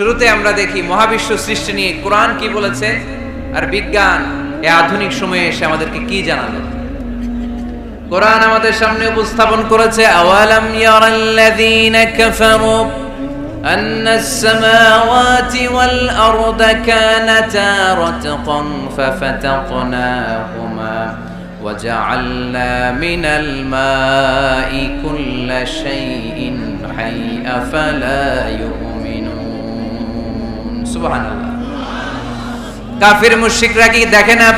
শুরুতে আমরা দেখি মহাবিশ্ব সৃষ্টি নিয়ে কোরআন কি বলেছে, আর বিজ্ঞান এই আধুনিক সময়ে এসে আমাদেরকে কি জানালো। কোরআন আমাদের সামনে উপস্থাপন করেছে, আওয়ালাম ইয়ারাল্লাযীনা কাফারু আন্নাস সামাওয়াতি ওয়াল আরদা কানাতা রাতকান ফাফাতাকনাহুমা وجعلنا من الماء كل شيء حي أفلا يؤمنون সুবহানাল্লাহ। কাফির মুশরিকরা কি দেখে না,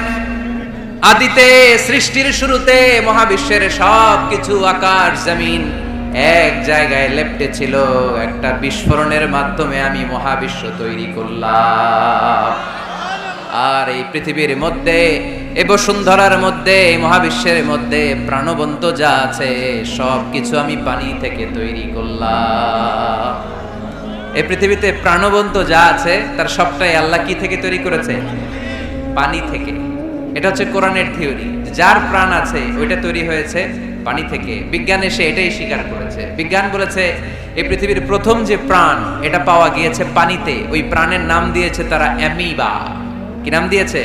আদিতে সৃষ্টির শুরুতে মহাবিশ্বের সব কিছু আকাশ জমিন এক জায়গায় লেপ্টে ছিল, একটা বিস্ফোরণের মাধ্যমে আমি মহাবিশ্ব তৈরি করলাম। আর এই পৃথিবীর মধ্যে, এই বসুন্ধরার মধ্যে, এই মহাবিশ্বের মধ্যে প্রাণবন্ত যা আছে সব কিছু আমি পানি থেকে তৈরি করলাম। এই পৃথিবীতে প্রাণবন্ত যা আছে তার সবটাই আল্লাহ কি থেকে তৈরি করেছে? পানি থেকে। এটা হচ্ছে কোরআনের থিওরি, যার প্রাণ আছে ওইটা তৈরি হয়েছে পানি থেকে। বিজ্ঞান এসে এটাই স্বীকার করেছে। বিজ্ঞান বলেছে এই পৃথিবীর প্রথম যে প্রাণ এটা পাওয়া গিয়েছে পানিতে। ওই প্রাণের নাম দিয়েছে তারা অ্যামিবা। কি নাম দিয়েছে?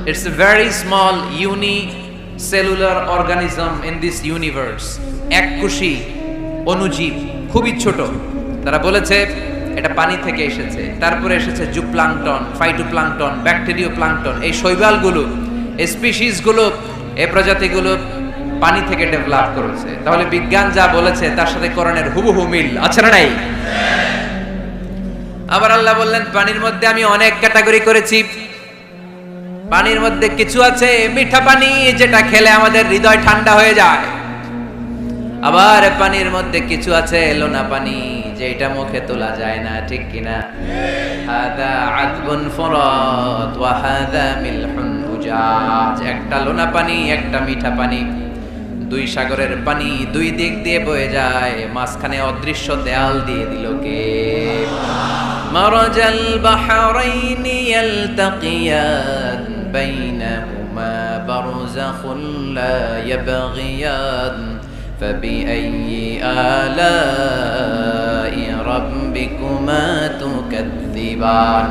It's a very small unicellular organism in this universe. এককোষী অণুজীব, খুবই ছোট। তারা বলেছে এটা পানি থেকে এসেছে। তারপরে এসেছে জুপ্লাঙ্কটন, ফাইটোপ্লাঙ্কটন, ব্যাকটেরিও প্লাঙ্কটন। এই শৈবালগুলো, এই স্পিসিসগুলো, এই প্রজাতিগুলো পানি থেকে ডেভেলপ করেছে। তাহলে বিজ্ঞান যা বলেছে তার সাথে কোরআনের হুবহু মিল আছে না নাই? আবার আল্লাহ বললেন পানির মধ্যে আমি অনেক ক্যাটাগরি করেছি। পানির মধ্যে কিছু আছে মিঠা পানি, যেটা খেলে আমাদের হৃদয় ঠান্ডা হয়ে যায়। আবার পানির মধ্যে কিছু আছে লোনা পানি, যেটা মুখে তোলা যায় না, ঠিক কিনা? হাদা আযবুন ফুরাত ওয়া হাদা মিলহুন উজাজ। একটা লোনা পানি, একটা মিঠা পানি, দুই সাগরের পানি দুই দিক দিয়ে বয়ে যায়, মাঝখানে অদৃশ্য দেয়াল দিয়ে দিল কে? মারাজাল বাহরাইনি ইয়ালতাকিয়ান বাইনাহুমা বারযাখুন লা ইয়াবগিয়ান ফাবিআইয়ি আলাই রাব্বিকুমা তুকাযযিবান।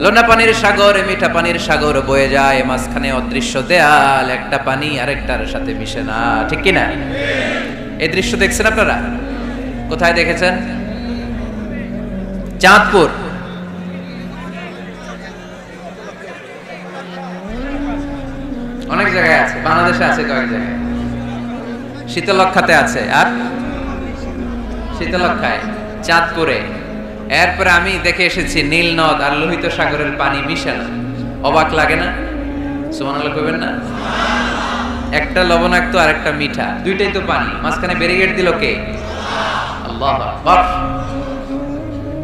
লোনা পানির সাগর, মিঠা পানির সাগর বয়ে যায়, মাঝখানে অদৃশ্য দেয়াল, একটা পানি আরেকটার সাথে মিশে না, ঠিক কি না? এই দৃশ্য দেখছেন আপনারা? কোথায় দেখেছেন? চাঁদপুর। অনেক জায়গায় আছে, বাংলাদেশে আছে কয়েক জায়গায়, শীতলক্ষাতে আছে, আর শীতলক্ষায়, চাঁদপুরে। এরপরে আমি দেখে এসেছি নীল নদ আর লোহিত সাগরের পানি মিশে না। অবাক লাগে না? সুবহানাল্লাহ কইবেন না? একটা লবণাক্ত আর একটা মিঠা, দুইটাই তো পানি, মাঝখানে ব্যারিকেড দিল কে? আল্লাহু আকবার।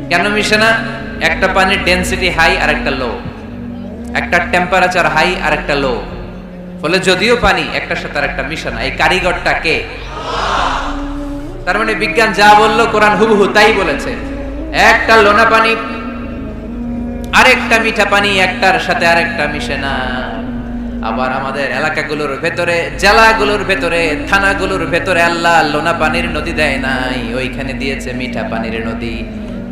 কেন মিশে না? একটা পানির ডেনসিটি হাই আর একটা লো, একটা টেম্পারেচার হাই আর একটা লো। ফলে যদিও পানি, একটার সাথে আরেকটা মিশে না। এই কারিগরটা কে? তার মানে বিজ্ঞান যা বললো কোরআন হুবহু তাই বলেছে। একটা লোনা পানি আরেকটা মিঠা পানি, একটার সাথে আরেকটা মিশে না। আবার আমাদের এলাকাগুলোর ভেতরে, জেলাগুলোর ভেতরে, থানাগুলোর ভেতরে আল্লাহ লোনা পানির নদী দেয় নাই, ওইখানে দিয়েছে মিঠা পানির নদী।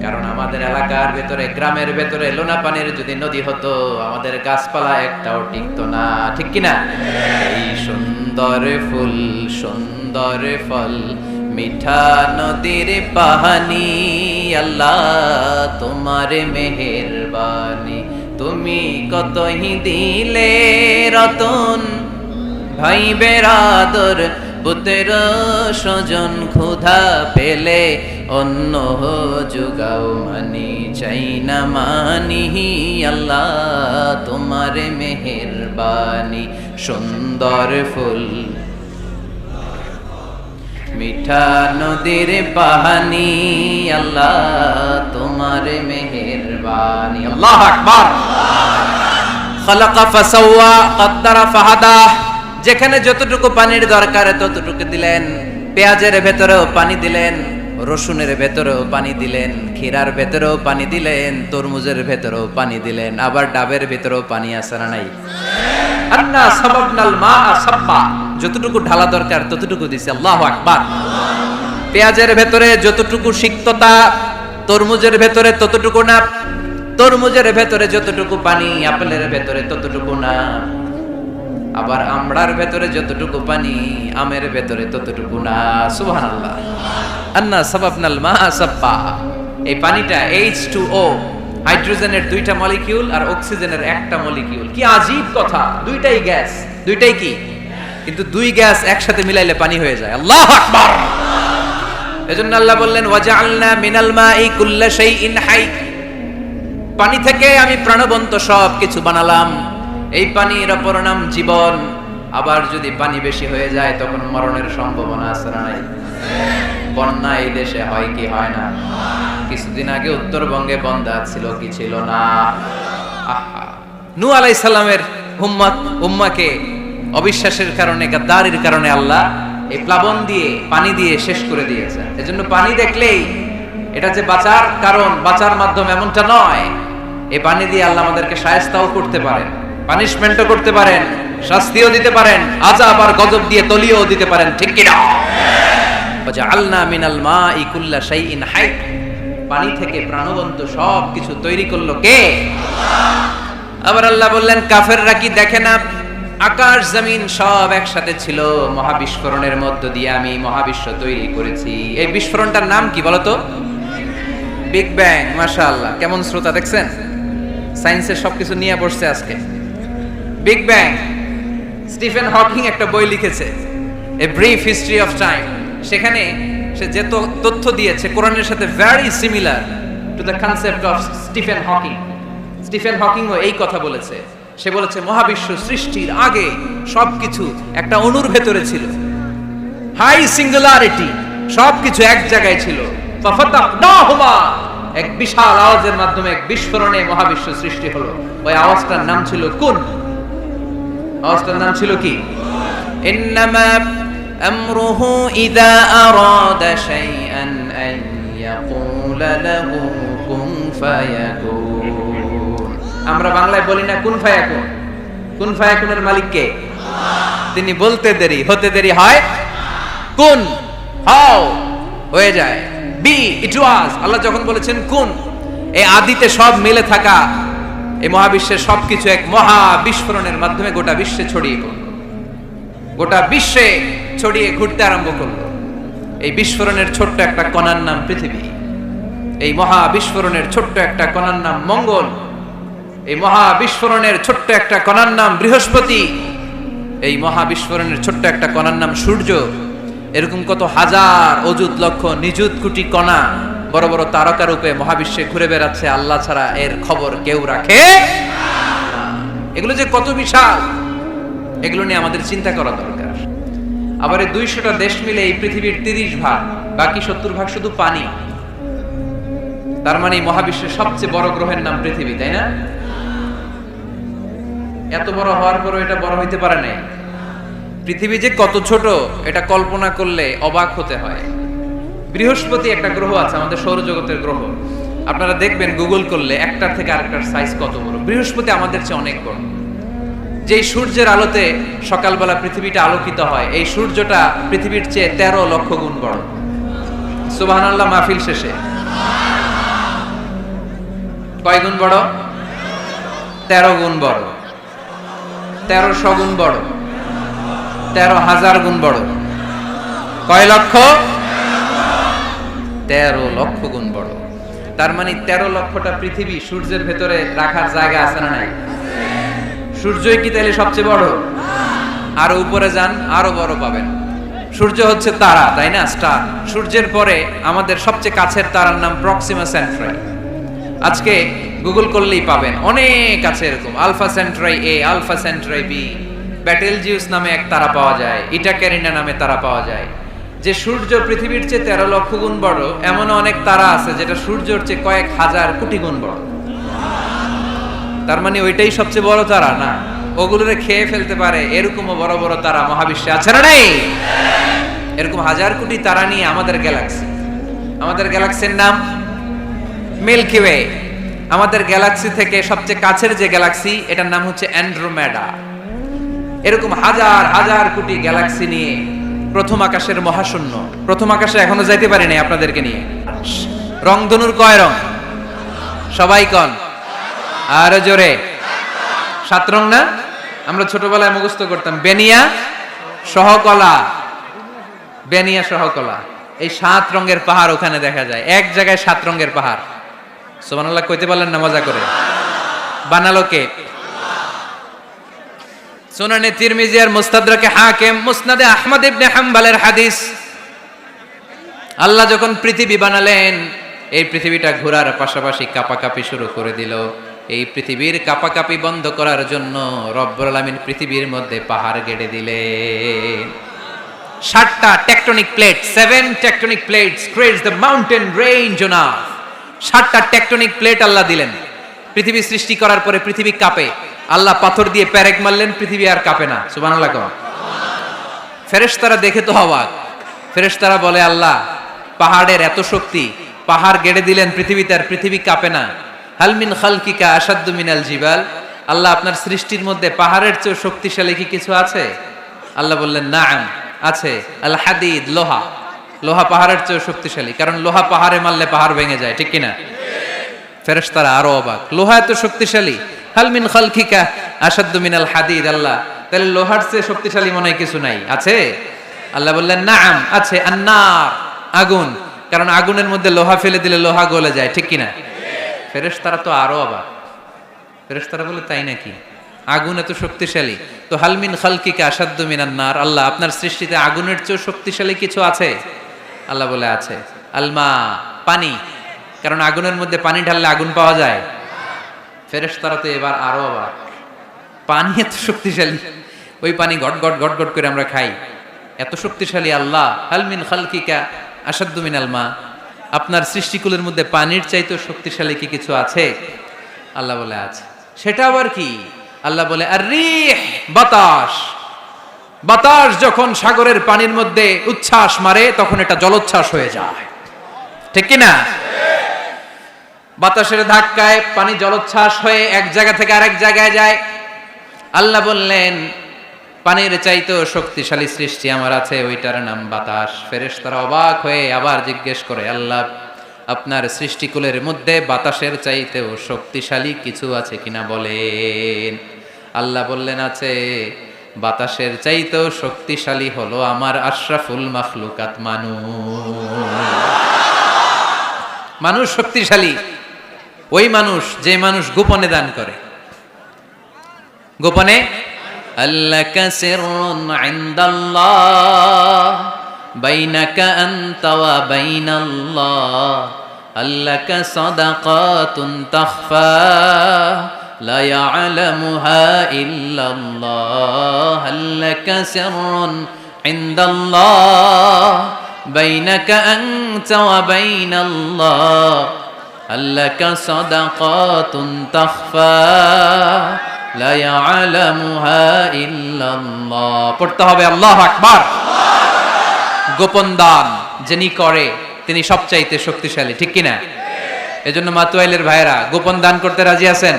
কারণ আমাদের এলাকার ভেতরে, গ্রামের ভেতরে লোনা পানির যদি নদী হতো, আমাদের গাছপালা একটাও টিকতো না, ঠিক কিনা? এই সুন্দর ফুল, সুন্দর ফল, মিঠা নদীর পানি, আল্লাহ তোমার মেহেরবানি। তুমি কতই দিলে রতন, ভাই বেরাদর পুত্র স্বজন, ক্ষুধা পেলে অন্য যুগাও মানি, চাই না মানি, আল্লাহ তোমার মেহেরবানি। সুন্দর ফুল, মিঠা নদীর পানি, আল্লাহ তোমার মেহেরবানি। আল্লাহু আকবার। খালাকা ফাসাওয়া কদ্দারা ফাহাদা। যেখানে যতটুকু পানির দরকার ততটুকু দিলেন। পেঁয়াজের ভেতরেও পানি দিলেন, রসুনের ভেতরেও পানি দিলেন, ক্ষীরার ভেতরেও পানি দিলেন, তরমুজের ভেতরেও পানি দিলেন, আবার ডাবের ভেতরেও পানি আছে না নাই? আন্না সাবাবনাল মাআ সাব্বা। যতটুকু ঢালা দরকার ততটুকু দিছে। আল্লাহু আকবার। পেঁয়াজের ভেতরে যতটুকু সিক্ততা, তরমুজের ভেতরে ততটুকু না, তরমুজের ভেতরে যতটুকু পানি আপেলের ভেতরে ততটুকু না, আবার আমড়ার ভেতরে যতটুকু পানি আমের ভেতরে ততটুকু না। সুবহানাল্লাহ। আন্না সাবাবনাল মা সাব্বা, এই পানিটা H2O, হাইড্রোজেনের দুইটা মলিকিউল আর অক্সিজেনের একটা মলিকিউল। কি আজীব কথা, দুইটাই গ্যাস, দুইটাই কি, কিন্তু দুই গ্যাস একসাথে মিলাইলে পানি হয়ে যায়। আল্লাহু আকবার। এজন্য আল্লাহ বললেন ওয়াজআলনা মিনাল মাই কুল্লা শাইইন হাই, পানি থেকে আমি প্রাণবন্ত সব কিছু বানালাম। এই পানির অপর নাম জীবন। আবার যদি পানি বেশি হয়ে যায় তখন মরণের সম্ভাবনা আছে না নাই? বন্যা এই দেশে হয় কি হয় না? কিছুদিন আগে উত্তরবঙ্গে বন্যা ছিল কি ছিল না? নূহ আলাইহিস সালামের উম্মাকে অবিশ্বাসের কারণে, গাদ্দারির কারণে আল্লাহ এই প্লাবন দিয়ে, পানি দিয়ে শেষ করে দিয়েছে। এজন্য পানি দেখলেই এটা যে বাঁচার কারণ, বাঁচার মাধ্যম এমনটা নয়। এই পানি দিয়ে আল্লাহ আমাদেরকে শায়েস্তাও করতে পারেন, পানিশমেন্টও করতে পারেন, শাস্তিও দিতে পারেন, আযাব আর গজব দিয়ে তলিয়েও দিতে পারেন। ঠিক কি না? ওয়াজআলনা মিনাল মাই কুল্লা শাইইন হাই, পানি থেকে প্রাণবন্ত সব কিছু তৈরি করলো কে? আল্লাহ। আবার আল্লাহ বললেন কাফেররা কি দেখে না, আকাশ জমিন সব একসাথে ছিল, মহাবিস্ফোরণের মধ্য দিয়ে আমি মহাবিশ্ব তৈরি করেছি। এই বিস্ফোরণটার নাম কি বলতো? Big bang. মাশাআল্লাহ, কেমন শ্রোতা দেখছেন? সায়েন্সের সবকিছু নিয়ে বসছে আজকে। Big bang. স্টিফেন হকিং একটা বই লিখেছে, a brief history of time. সেখানে সে যে তথ্য দিয়েছে কোরআনের সাথে very similar to the concept of Stephen Hawking. Stephen হকিংও এই কথা বলেছে। সে বলেছে মহাবিশ্ব সৃষ্টির আগে সবকিছু একটা অণুর ভেতরে ছিল, হাই সিঙ্গুলারিটি, সবকিছু এক জায়গায় ছিল। ফাফাতাহনাহুমা, এক বিশাল আওয়াজের মাধ্যমে, এক বিস্ফোরণে মহাবিশ্ব সৃষ্টি হলো। ওই আওয়াজটার নাম ছিল কুন। আওয়াজটার নাম ছিল কি? ইন্নামা আমরুহু ইযা আরাদা শাইআন আন ইয়াকুলা লাহু কুন ফায়াকুন। আমরা বাংলায় বলি না কুন ফায়াকুন? কুন ফায়াকুনের মালিক কে? তিনি বলতে দেরি, হতে দেরি হয়। কুন, হাও, হয়ে যায়। বি, ইট ওয়াজ। আল্লাহ যখন বলেছেন কুন, এই আদিতে সব মিলে থাকা এই মহাবিশ্বের সবকিছু এক মহা বিস্ফোরণের মাধ্যমে গোটা বিশ্বে ছড়িয়ে পড়ল, গোটা বিশ্বে ছড়িয়ে ঘুরতে আরম্ভ করলো। এই বিস্ফোরণের ছোট্ট একটা কণার নাম পৃথিবী। এই মহা বিস্ফোরণের ছোট্ট একটা কণার নাম মঙ্গল। এই মহা বিস্ফোরণের ছোট্ট একটা কণার নাম বৃহস্পতি। এই মহা বিস্ফোরণের ছোট্ট একটা কণার নাম সূর্য। এরকম কত হাজার, অযুত, লক্ষ, নিযুত কোটি কণা বড় বড় তারকা রূপে মহাবিশ্বে ঘুরে বেড়াচ্ছে। আল্লাহ ছাড়া এর খবর কেউ রাখে না। এগুলো যে কত বিশাল, এগুলো নিয়ে আমাদের চিন্তা করা দরকার। আবার এই 200টা দেশ মিলে এই পৃথিবীর 30 ভাগ, বাকি 70 ভাগ শুধু পানি। তার মানে মহাবিশ্বের সবচেয়ে বড় গ্রহের নাম পৃথিবী, তাই না? এত বড় হওয়ার পরও এটা বড় হইতে পারে নাই। পৃথিবী যে কত ছোট এটা কল্পনা করলে অবাক হতে হয়। বৃহস্পতি একটা গ্রহ আছে, আমাদের সৌরজগতের গ্রহ। আপনারা দেখবেন গুগল করলে একটার থেকে আরেকটার সাইজ কত বড়। বৃহস্পতি আমাদের চেয়ে অনেক বড়। যেই সূর্যের আলোতে সকালবেলা পৃথিবীটা আলোকিত হয়, এই সূর্যটা পৃথিবীর চেয়ে 13 লক্ষ গুণ বড়। সুবহানাল্লাহ মাহফিল শেষে কয় গুণ বড়? 13 গুণ বড়, 1300 গুণ বড়, 13,000 গুণ বড়। কয় লক্ষ? 13 লক্ষ গুণ বড়। তার মানে 13 লক্ষটা পৃথিবী সূর্যের ভেতরে রাখার জায়গা আছে না নাই? সূর্যই কি তাহলে সবচেয়ে বড়? আরো উপরে যান, আরো বড় পাবেন। সূর্য হচ্ছে তারা, তাই না? স্টার। সূর্যের পরে আমাদের সবচেয়ে কাছের তারার নাম প্রক্সিমা সেন্ট্রাই। আজকে গুগল করলেই পাবেন, অনেক আছে এরকম। আলফা সেন্ট্রাই এ, আলফা সেন্ট্রাই বি, ব্যাটেলজিউস নামে এক তারা পাওয়া যায়, ইটা ক্যারিনা নামে তারা পাওয়া যায়। যে সূর্য পৃথিবীর চেয়ে 13 লক্ষ গুণ বড়, এমন অনেক তারা আছে যেটা সূর্যের চেয়ে কয়েক হাজার কোটি গুণ বড়। তার মানে ওইটাই সবচেয়ে বড় তারা না, ওগুলোরে খেয়ে ফেলতে পারে এরকমও বড় বড় তারা মহাবিশ্বে আছে না নেই? এরকম হাজার কোটি তারা নিয়ে আমাদের গ্যালাক্সি। আমাদের গ্যালাক্সির নাম মিল্কি ওয়ে। আমাদের গ্যালাক্সি থেকে সবচেয়ে কাছের যে গ্যালাক্সি, এটার নাম হচ্ছে অ্যান্ড্রোমেডা। এরকম হাজার হাজার কোটি গ্যালাক্সি নিয়ে প্রথম আকাশের মহাশূন্য, প্রথম আকাশে এখনো যাইতে পারি নাই আপনাদেরকে নিয়ে। রংধনুর কয় রং? সবাই কন আর জোরে। 7 রং না? আমরা ছোটবেলায় মুখস্থ করতাম বেনিয়া সহকলা, বেনিয়া সহকলা। এই 7 রঙের পাহাড় ওখানে দেখা যায়, এক জায়গায় 7 রঙের পাহাড়। সুবহানাল্লাহ কইতে পারলেন না মজা করে? বানালো কে? সুনানে তিরমিজি আর মুস্তাদরাকে হাকিম, মুসনাদে আহমদ ইবনে হাম্বলের হাদিস। আল্লাহ যখন পৃথিবী বানালেন, এই পৃথিবীটা ঘোরার পাশাপাশি কাঁপাকাঁপি শুরু করে দিল। এই পৃথিবীর কাঁপাকাঁপি বন্ধ করার জন্য রব্বুল আলামিন পৃথিবীর মধ্যে পাহাড় গেড়ে দিলেন। 7টা tectonic plate, 7 tectonic plates creates the mountain range on earth. 7টা টেকটনিক প্লেট আল্লাহ দিলেন। পৃথিবী সৃষ্টি করার পরে পৃথিবী কাঁপে, আল্লাহ পাথর দিয়ে পেরেক মারলেন, পৃথিবী আর কাঁপে না। সুবহানাল্লাহ কও। ফেরেশতারা দেখে তো অবাক। ফেরেশতারা বলে, আল্লাহ পাহাড়ের এত শক্তি, পাহাড় গেড়ে দিলেন পৃথিবীতে, আর পৃথিবী কাঁপে না। হাল মিন খালকিকা আশাদ্দু মিনাল জিবাল, আল্লাহ আপনার সৃষ্টির মধ্যে পাহাড়ের চেয়ে শক্তিশালী কি কিছু আছে? আল্লাহ বললেন, নাআম আছে। আল হাদিদ, লোহা। লোহা পাহাড়ের চেয়ে শক্তিশালী, কারণ লোহা পাহাড়ে মারলে পাহাড় ভেঙে যায়, ঠিক কিনা? ফেরেশতারা আরো অবাক, লোহা এত শক্তিশালী। হাল মিন খালকিকা আশাদ্দু মিনাল হাদিদ, আল্লাহ তাহলে লোহার চেয়ে শক্তিশালী মনে হয় কিছু নাই, আছে? আল্লাহ বললেন, নাআম আছে। আন্নার, আগুন, কারণ আগুনের মধ্যে লোহা ফেলে দিলে লোহা গলে যায়, ঠিক কিনা? ফেরেশতারা তো আরো অবাক। ফেরেশতারা বলে, তাই নাকি? আগুন এত শক্তিশালী, তো হাল মিন খালকিকা আশাদ্দু মিনান নার, আল্লাহ আপনার সৃষ্টিতে আগুনের চেয়ে শক্তিশালী কিছু আছে? আল্লাহ বলে, আছে। আলমা, পানি, কারণ আগুনের মধ্যে পানি ঢাললে আগুন পাওয়া যায়। ফেরেশতারা তো এবার আরো অবাক, পানি এত শক্তিশালী, ওই পানি গট গট গট গট করে আমরা খাই, এত শক্তিশালী আল্লাহ। হাল মিন খালকিকা আশাদ্দু মিনাল মা, আপনার সৃষ্টিকুলের মধ্যে পানির চাইতে শক্তিশালী কি কিছু আছে? আল্লাহ বলে, আছে। সেটা আবার কি? আল্লাহ বলে, আর রিহ, বাতাস। বাতাস যখন সাগরের পানির মধ্যে উচ্ছ্বাস মারে, তখন এটা জলোচ্ছ্বাস হয়ে যায়, ঠিক কিনা? বাতাসের ধাক্কায় পানি জলোচ্ছ্বাস হয়ে এক জায়গা থেকে আরেক জায়গায় যায়। আল্লাহ বললেন, পানির চাইতেও শক্তিশালী সৃষ্টি আমার আছে, ওইটার নাম বাতাস। ফেরেশতারা অবাক হয়ে আবার জিজ্ঞেস করে, আল্লাহ আপনার সৃষ্টিকুলের মধ্যে বাতাসের চাইতেও শক্তিশালী কিছু আছে কিনা বলেন। আল্লাহ বললেন, আছে। বাতাসের চাইতেও শক্তিশালী হলো আমার আশরাফুল মাখলুকাত মানুষ। মানুষ শক্তিশালী, ওই মানুষ যে মানুষ গোপনে দান করে। গোপনে আল্লাকা সিররুন ইনদাল্লাহ বাইনাকা আনতা ওয়া বাইনাল্লাহ, আল্লাকা সাদাকাতুন তাখফা লা ইয়ালামুহা ইল্লাল্লাহ, আল্লাকা সিররুন ইনদাল্লাহ বাইনাকা আনতা ওয়া বাইনাল্লাহ, আল্লাকা সাদাকাতুন তাখফা লা ইয়ালামুহা ইল্লাল্লাহ। পড়তে হবে আল্লাহু আকবার। গোপন দান যিনি করে তিনি সবচাইতে শক্তিশালী, ঠিক কিনা? এজন্য মাতুয়াইলের ভাইরা গোপন দান করতে রাজি আছেন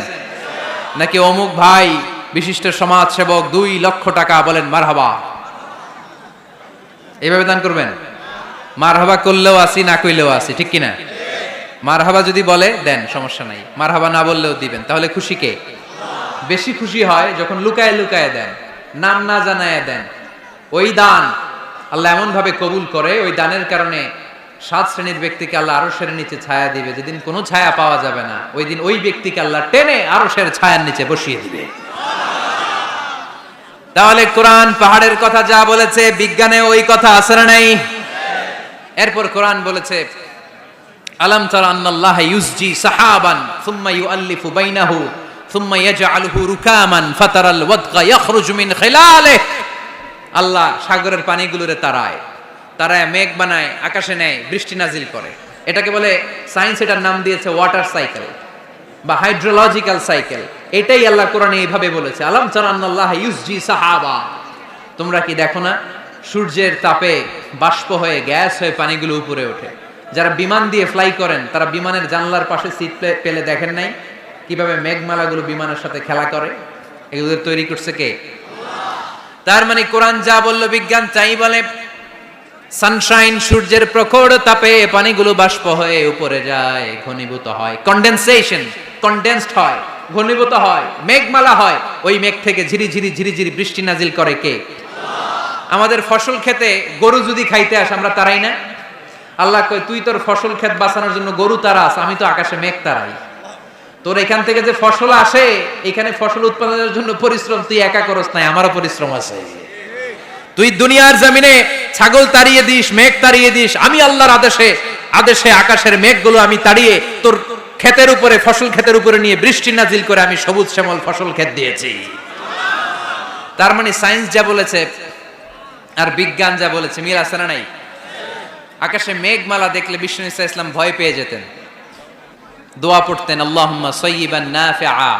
নাকি? অমুক ভাই বিশিষ্ট সমাজ সেবক 2 লক্ষ টাকা, বলেন মারহাবা। এইভাবে দান করবেন? মারহাবা করলেও আসি, না কইলেও আসি, ঠিক কিনা? মারহাবা যদি বলে দেন, সমস্যা নাই। মারহাবা না বললেও দিবেন। তাহলে খুশি কে? বেশি খুশি হয় যখন লুকায় লুকায় দেন, নাম না জানায় দেন। ওই দান আল্লাহ এমন ভাবে কবুল করে, ওই দানের কারণে 7 শ্রেণীর ব্যক্তিকে আল্লাহ আরশের নিচে ছায়া দিবে। যেদিন কোনো ছায়া পাওয়া যাবে না, ওই দিন ওই ব্যক্তিকে আল্লাহ টেনে আরশের ছায়ার নিচে বসিয়ে দিবে। তাহলে কোরআন পাহাড়ের কথা যা বলেছে, বিজ্ঞানে ওই কথা আছে না নাই? এরপর কোরআন বলেছে, আলাম তারা আন্নাল্লাহা ইউসজি সাহাবান সুম্মা ইউআল্লিফু বাইনাহু সুম্মা ইয়াজআলুহু রুকামান ফাতারাল ওয়াদকা ইয়াখরুজু মিন খিলালিহি। আল্লাহ সাগরের পানিগুলোরে তারায় মেঘ বানায়, আকাশে নেয়, বৃষ্টি নাজিল করে। এটাকে বলে, সায়েন্স এটার নাম দিয়েছে ওয়াটার সাইকেল বা হাইড্রোলজিক্যাল সাইকেল। এটাই আল্লাহ কোরআনে এইভাবে বলেছে, আলাম তারা আন্নাল্লাহা ইউসজি সাহাবা, তোমরা কি দেখো না সূর্যের তাপে বাষ্প হয়ে, গ্যাস হয়ে পানিগুলো উপরে ওঠে। যারা বিমান দিয়ে ফ্লাই করেন, তারা বিমানের জানলার পাশে সিট পেলে দেখেন নাই কিভাবে মেঘমালাগুলো বিমানের সাথে খেলা করে? এগুলো তৈরি করছে কে? তার মানে কোরআন যা বলল বিজ্ঞান তাই বলে। সানশাইন, সূর্যের প্রখর তাপে পানিগুলো বাষ্প হয়ে উপরে যায়, ঘনীভূত হয়, কন্ডেনসেশন, কন্ডেন্সড হয়, ঘনীভূত হয়, মেঘমালা হয়। ওই মেঘ থেকে ঝিরি ঝিরি বৃষ্টি নাজিল করে কে? আমাদের ফসল খেতে গরু যদি খাইতে আসে আমরা তারাই না? আল্লাহ কয় তুই তোর ফসল ক্ষেত বাঁচানোর জন্য গরু তারাস, আমি তো আকাশে মেঘ তারাই। তোর এখান থেকে যে ফসল আসে, এখানে ফসল উৎপাদনের জন্য পরিশ্রম তুই একা করস নাই, আমারও পরিশ্রম আছে। তুই দুনিয়ার জমিনে ছাগল তাড়িয়ে দিস, মেঘ তাড়িয়ে দিস, আমি আল্লাহর আদেশে আকাশের মেঘগুলো আমি তাড়িয়ে তোর ক্ষেতের উপরে, ফসল ক্ষেতের উপরে নিয়ে বৃষ্টি নাজিল করে আমি সবুজ শ্যামল ফসল ক্ষেত দিয়েছি। তার মানে সায়েন্স যা বলেছে আর বিজ্ঞান যা বলেছে মিল আছে না নাই? আকাশে মেঘমালা দেখলে বিষ্ণু ঈসা ইসলাম ভয় পেয়ে যেতেন, দোয়া পড়তেন, আল্লাহুম্মা সাইয়িবান নাফিআ,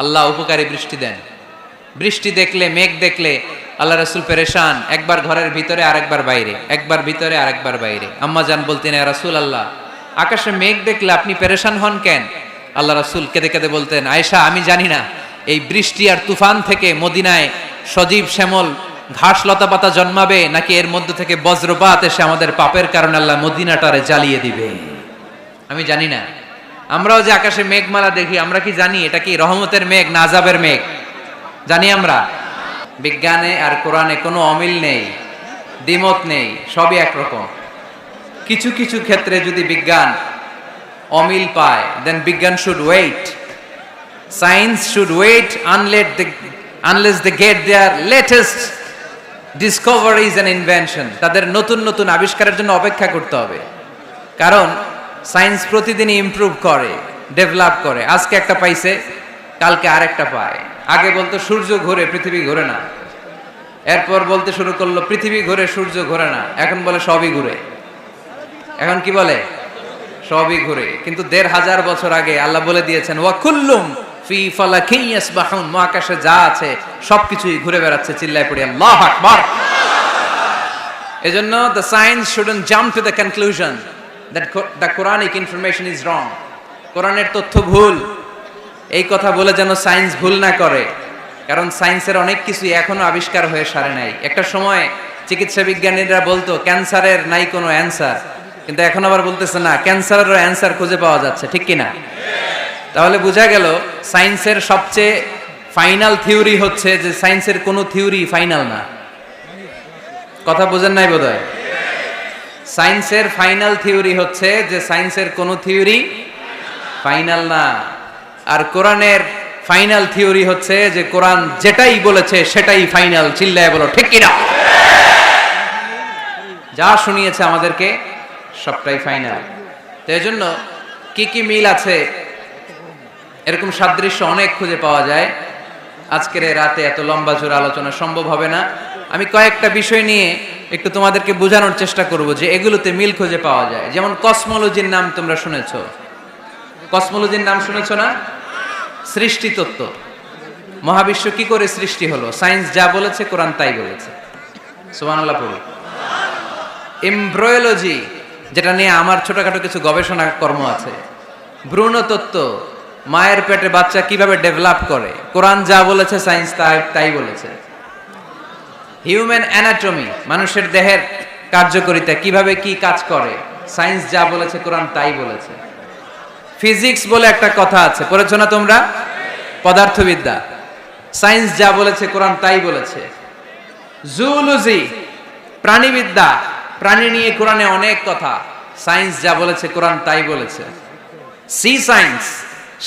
আল্লাহ উপকারী বৃষ্টি দেন। বৃষ্টি দেখলে, মেঘ দেখলে আল্লাহ রাসূল পেরেশান, একবার ঘরের ভিতরে আরেকবার বাইরে, একবার ভিতরে আরেকবার বাইরে। আম্মা জান বলতেন, ইয়া রাসূলুল্লাহ, আকাশে মেঘ দেখলে আপনি পেরেশান হন কেন? আল্লাহ রাসূল কেঁদে কেঁদে বলতেন, আয়েশা আমি জানি না এই বৃষ্টি আর তুফান থেকে মদিনায় সজীব শ্যামল ঘাস লতা পাতা জন্মাবে, নাকি এর মধ্যে থেকে বজ্রপাত এসে আমাদের পাপের কারণে আল্লাহ মদিনাটারে জ্বালিয়ে দিবে, আমি জানি না। আমরাও যে আকাশে মেঘমালা দেখি, আমরা কি জানি এটা কি রহমতের মেঘ না আযাবের মেঘ? জানি আমরা? বিজ্ঞানে আর কোরআনে কোনো অমিল নেই, দ্বিমত নেই, সবই একরকম। কিছু কিছু ক্ষেত্রে যদি বিজ্ঞান অমিল পায়, দেন বিজ্ঞান should wait, science should wait unless they get their latest discoveries and invention, তাদের নতুন নতুন আবিষ্কারের জন্য অপেক্ষা করতে হবে। কারণ সায়েন্স প্রতিদিনই ইমপ্রুভ করে, ডেভেলপ করে। আজকে একটা পাইছে, কালকে আরেকটা পায়। আগে বলতো সূর্য ঘোরে, পৃথিবী ঘোরে না। এরপর বলতে শুরু করলো পৃথিবী ঘোরে, সূর্য ঘোরে না। এখন বলে সবই ঘুরে। এখন কি বলে? সবই ঘুরে। কিন্তু ১৫০০ বছর আগে আল্লাহ বলে দিয়েছেন, ওয়া কুল্লুম ফি ফালাকিন ইয়াসবাহুন, মহাকাশে যা আছে সবকিছুই ঘুরে বেড়াচ্ছে। চিল্লায় পড়ি আল্লাহু আকবার। এজন্য the science shouldn't jump to the conclusion that the Quranic information is wrong. কোরআনের তথ্য ভুল, এই কথা বলে যেন সায়েন্স ভুল না করে। কারণ সায়েন্সের অনেক কিছু এখনো আবিষ্কার হয়ে সারে নাই। একটা সময় চিকিৎসা বিজ্ঞানীরা বলতো ক্যান্সারের নাই কোনো অ্যান্সার, কিন্তু এখন আবার বলতেছে না, ক্যান্সারেরও অ্যান্সার খুঁজে পাওয়া যাচ্ছে, ঠিক কিনা? তাহলে বোঝা গেল সায়েন্সের সবচেয়ে ফাইনাল থিওরি হচ্ছে যে সায়েন্সের কোনো থিওরি ফাইনাল না। কথা বোঝেন নাই বোধহয়? সায়েন্সের ফাইনাল থিওরি হচ্ছে যে সায়েন্সের কোনো থিওরি ফাইনাল না। আর কোরআনের ফাইনাল থিওরি হচ্ছে যে কোরআন যেটাই বলেছে সেটাই ফাইনাল। চিল্লায় বলো ঠিক কিনা? যা শুনিয়েছে আমাদেরকে সবটাই ফাইনাল। তো এই জন্য কি কি মিল আছে, এরকম সাদৃশ্য অনেক খুঁজে পাওয়া যায়। আজকের এই রাতে এত লম্বা জোর আলোচনা সম্ভব হবে না। আমি কয়েকটা বিষয় নিয়ে একটু তোমাদেরকে বোঝানোর চেষ্টা করব যে এগুলোতে মিল খুঁজে পাওয়া যায়। যেমন কসমোলজির নাম তোমরা শুনেছো, কসমোলজির নাম শুনেছো না? সৃষ্টি তত্ত্ব, মহাবিশ্ব কি করে সৃষ্টি হলো, সায়েন্স যা বলেছে কোরআন তাই বলেছে। সুবহানাল্লাহ পড়ি। এমব্রিওলজি, যেটা নিয়ে আমার ছোটখাটো কিছু গবেষণা কর্ম আছে। ভ্রূণতত্ত্ব, মায়ের পেটে বাচ্চা কিভাবে ডেভেলপ করে, কোরআন যা বলেছে সায়েন্স তাই বলেছে। হিউম্যান অ্যানাটমি, মানুষের দেহের কার্যকারিতা কিভাবে কি কাজ করে, সায়েন্স যা বলেছে কোরআন তাই বলেছে। ফিজিক্স বলে একটা কথা আছে, পড়েছো না তোমরা? পদার্থবিদ্যা, সায়েন্স যা বলেছে কোরআন তাই বলেছে। জুলজি, প্রাণীবিদ্যা, প্রাণী নিয়ে কোরআনে অনেক কথা, সায়েন্স যা বলেছে কোরআন তাই বলেছে। সি সায়েন্স,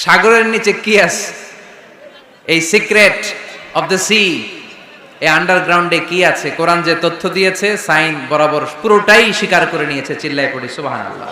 সাগরের নিচে কি আছে, এই সিক্রেট অফ দ্য সি, এই আন্ডারগ্রাউন্ডে কি আছে, কোরআন যে তথ্য দিয়েছে সাইন বরাবর পুরোটাই স্বীকার করে নিয়েছে। চিল্লায় পড়ি সুবহানাল্লাহ।